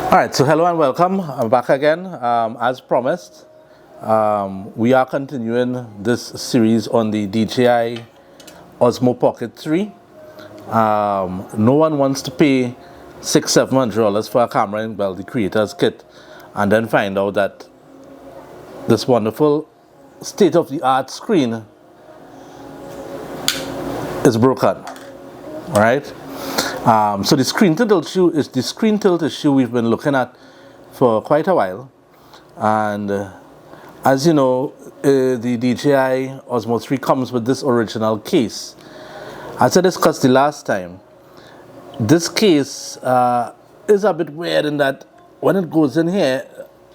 All right, so hello and welcome. I'm back again. As promised, we are continuing this series on the DJI Osmo Pocket 3. No one wants to pay $600-700 for a camera in the creator's kit and then find out that this wonderful state-of-the-art screen is broken. All right. So the screen tilt issue we've been looking at for quite a while, and as you know, the DJI Osmo 3 comes with this original case. As I discussed the last time, this case is a bit weird in that when it goes in here,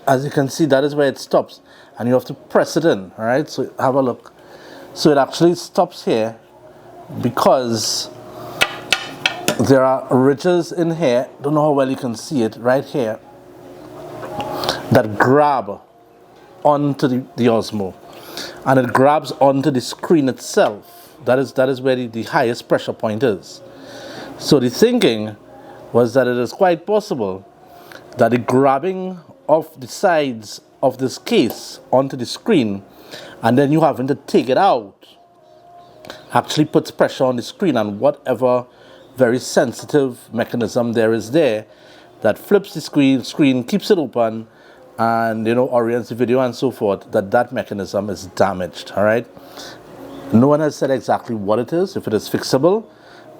as you can see, that is where it stops, and you have to press it in. All right, so have a look. So it actually stops here because there are ridges in here, don't know how well you can see it, right here, that grab onto the Osmo, and it grabs onto the screen itself. That is where the highest pressure point is. So the thinking was that it is quite possible that the grabbing of the sides of this case onto the screen and then you having to take it out actually puts pressure on the screen, and whatever very sensitive mechanism there is there that flips the screen, keeps it open, and orients the video and so forth, that mechanism is damaged. All right, no one has said exactly what it is, if it is fixable.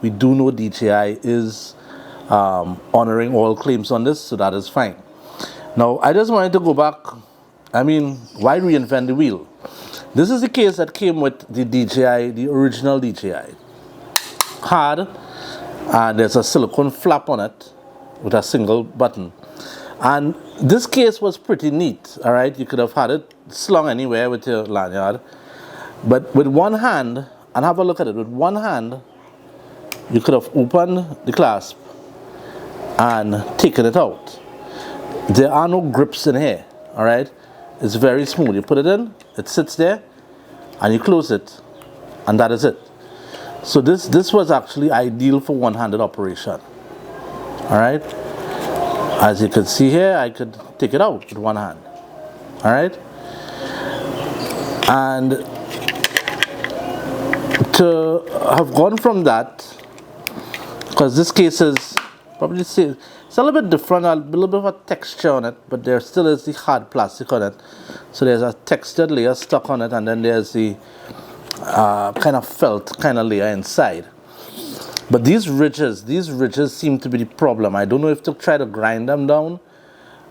We do know DJI is honoring all claims on this, so that is fine. Now I just wanted to go back. Why reinvent the wheel? This is the case that came with the DJI, the original DJI. Hard. There's a silicone flap on it with a single button, and this case was pretty neat. All right, you could have had it slung anywhere with your lanyard, but with one hand, and have a look at it, with one hand you could have opened the clasp and taken it out. There are no grips in here. All right, it's very smooth. You put it in, it sits there, and you close it, and that is it. So this was actually ideal for one-handed operation. All right, as you can see here, I could take it out with one hand. All right, and to have gone from that, because this case is probably it's a little bit different, a little bit of a texture on it, but there still is the hard plastic on it. So there's a textured layer stuck on it, and then there's the kind of felt kind of layer inside. But these ridges seem to be the problem. I don't know if to try to grind them down,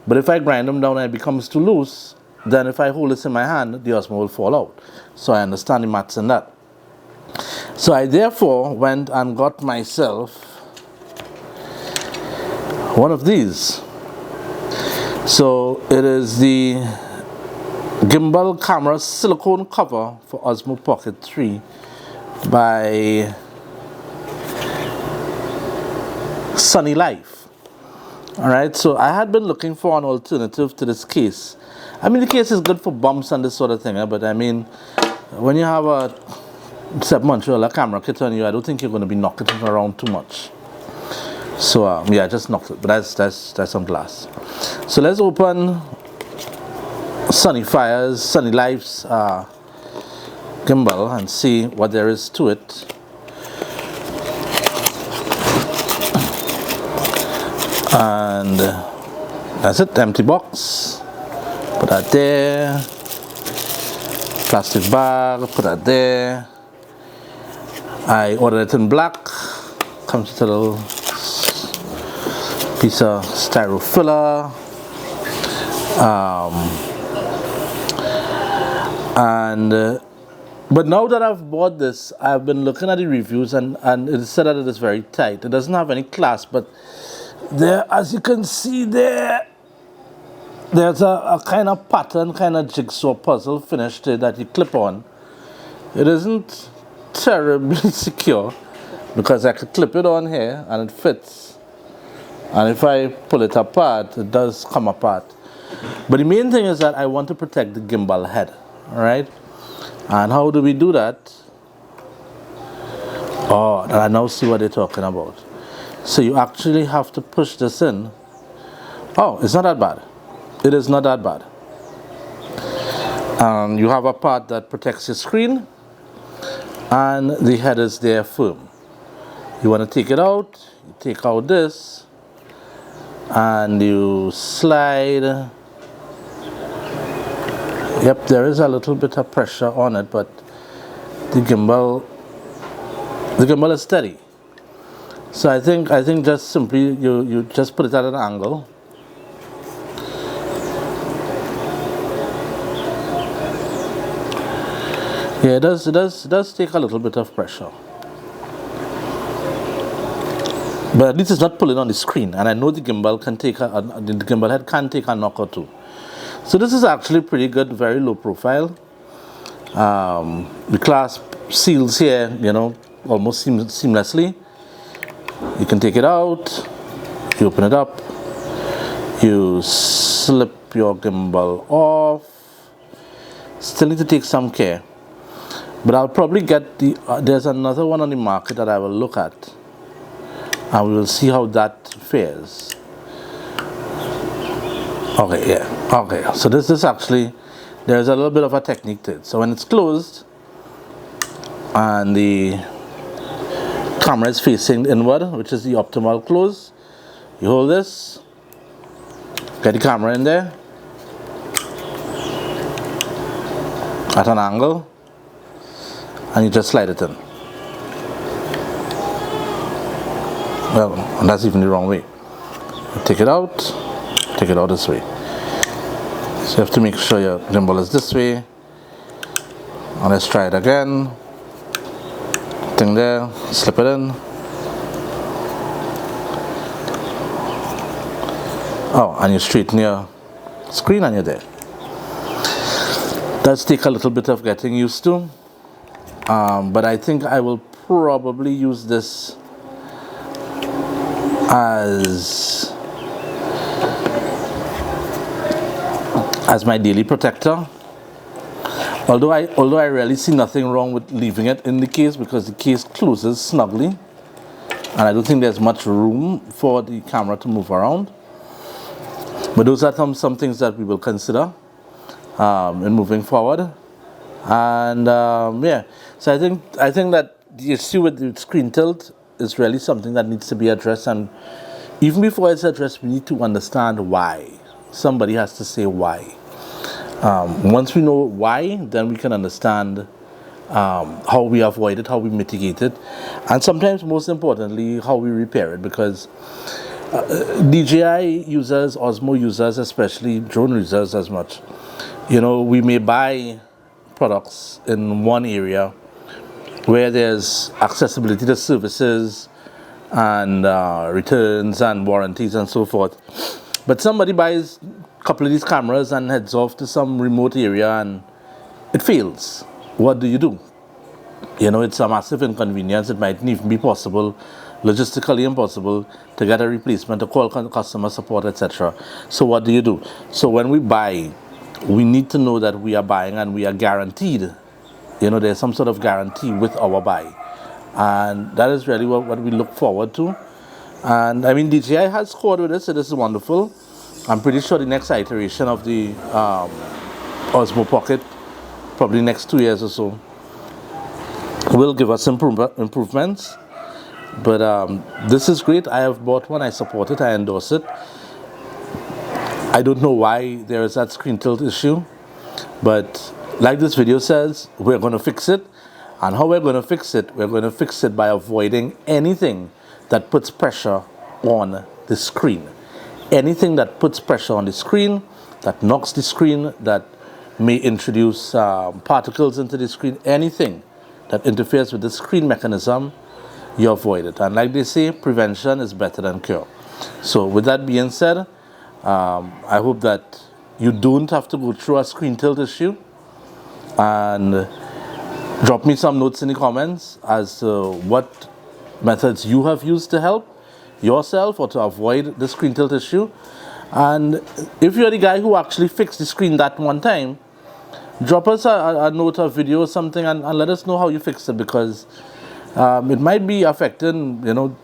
but if I grind them down and it becomes too loose, then if I hold this in my hand, the Osmo will fall out. So I understand the maths in that. So I therefore went and got myself one of these. So it is the Gimbal camera silicone cover for Osmo Pocket 3 by Sunny Life. All right, so I had been looking for an alternative to this case. The case is good for bumps and this sort of thing, but when you have a $700 camera kit on you, I don't think you're going to be knocking it around too much. So I just knocked it, but that's some glass. So let's open Sunny Life's gimbal and see what there is to it. And that's it, empty box. Put that there. Plastic bag, put that there. I ordered it in black. Comes with a little piece of styro filler. But now that I've bought this, I've been looking at the reviews, and it said that it is very tight. It doesn't have any clasp, but there, as you can see there's a kind of pattern, kind of jigsaw puzzle finish to it that you clip on. It isn't terribly secure because I could clip it on here and it fits, and if I pull it apart, it does come apart. But the main thing is that I want to protect the gimbal head. All right, and how do we do that? Oh, I now see what they're talking about. So you actually have to push this in Oh, it's not that bad. It is not that bad. You have a part that protects your screen, and the head is there firm. You want to take it out, you take out this, and you slide. Yep, there is a little bit of pressure on it, but the gimbal is steady. So I think just simply you just put it at an angle. Yeah, it does take a little bit of pressure. But at least it's not pulling on the screen, and I know the gimbal can take the gimbal head can take a knock or two. So this is actually pretty good, very low profile. The clasp seals here, you know, almost seamlessly. You can take it out, you open it up, you slip your gimbal off. Still need to take some care, but I'll probably get there's another one on the market that I will look at, and we will see how that fares. Okay, yeah, okay, so this is actually, there's a little bit of a technique to it. So when it's closed and the camera is facing inward, which is the optimal close, you hold this, get the camera in there at an angle, and you just slide it in. Well, that's even the wrong way. Take it out this way. So you have to make sure your gimbal is this way. And let's try it again. Thing there, slip it in. Oh, and you straighten your screen and you're there. Does take a little bit of getting used to. But I think I will probably use this as my daily protector. Although I really see nothing wrong with leaving it in the case, because the case closes snugly, and I don't think there's much room for the camera to move around. But those are some things that we will consider in moving forward. And yeah, so I think that the issue with the screen tilt is really something that needs to be addressed, and even before it's addressed, we need to understand why. Somebody has to say why. Once we know why, then we can understand how we avoid it, how we mitigate it, and sometimes, most importantly, how we repair it. Because DJI users, Osmo users, especially drone users as much, you know, we may buy products in one area where there's accessibility to services and returns and warranties and so forth. But somebody buys a couple of these cameras and heads off to some remote area and it fails. What do? You know, it's a massive inconvenience. It might even be possible, logistically impossible, to get a replacement, to call customer support, etc. So what do you do? So when we buy, we need to know that we are buying and we are guaranteed. You know, there's some sort of guarantee with our buy. And that is really what we look forward to. And I mean, DJI has scored with this, so this is wonderful. I'm pretty sure the next iteration of the Osmo Pocket, probably next 2 years or so, will give us improvements. But this is great. I have bought one, I support it, I endorse it. I don't know why there is that screen tilt issue, but like this video says, we're going to fix it. And how we're going to fix it? We're going to fix it by avoiding anything that puts pressure on the screen. Anything that puts pressure on the screen, that knocks the screen, that may introduce particles into the screen, anything that interferes with the screen mechanism, you avoid it. And like they say, prevention is better than cure. So with that being said, I hope that you don't have to go through a screen tilt issue, and drop me some notes in the comments as to what methods you have used to help yourself or to avoid the screen tilt issue. And if you're the guy who actually fixed the screen that one time, drop us a note, a video or something, and let us know how you fixed it, because it might be affecting, you know,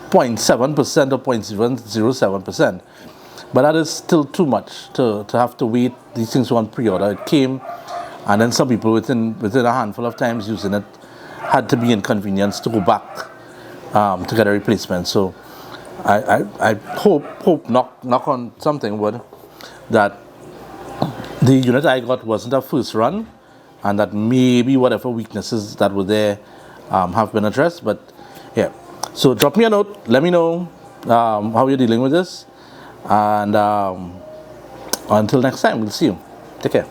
0.7% or 0.007%. But that is still too much to have to wait. These things were on pre-order. It came, and then some people within a handful of times using it had to be inconvenienced to go back to get a replacement. So I hope knock on something wood that the unit I got wasn't a first run, and that maybe whatever weaknesses that were there have been addressed. But yeah, so drop me a note, let me know how you're dealing with this, and until next time, we'll see you. Take care.